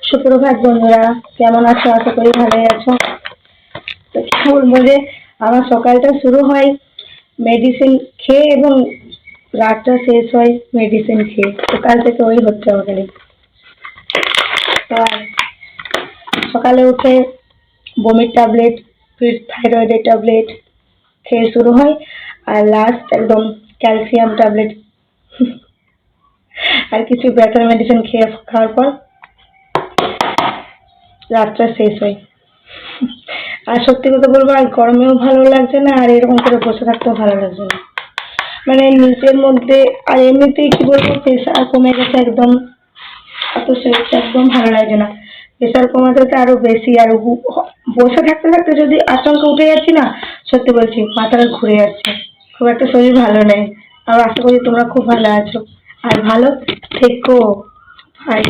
সুপ্রভাত বন্ধুরা, কেমন আছো? আশা করি ভালোই আছো। তো কি বলবো যে আমার সকালটা শুরু হয় মেডিসিন খেয়ে এবং রাতটা শেষ হয় মেডিসিন খেয়ে। সকাল থেকে ওই হচ্ছে আমাদের। তো সকালে উঠে বমির ট্যাবলেট, ফির থাইরয়েডের ট্যাবলেট খেয়ে শুরু হয়, আর লাস্ট একদম ক্যালসিয়াম ট্যাবলেট আর কিছু ব্যথার মেডিসিন খাওয়ার পর রাতটা শেষ হয়। আর সত্যি কথা বলবো, আর গরমেও ভালো লাগছে না, আর এরকম করে বসে থাকতেও ভালো লাগছে না। মানে নিজের মধ্যে, আর এমনিতেই কি বলবো, প্রেশার কমে গেছে একদম। এত শরীরটা একদম ভালো লাগে না। প্রেশার কমাতে তো আরো বেশি, আর বসে থাকতে থাকতে যদি আচমকা উঠে যাচ্ছি না, সত্যি বলছি মাথাটা ঘুরে যাচ্ছে। খুব একটা শরীর ভালো নেই। আর আশা করি তোমরা খুব ভালো আছো, আর ভালো থেকো। ভাই।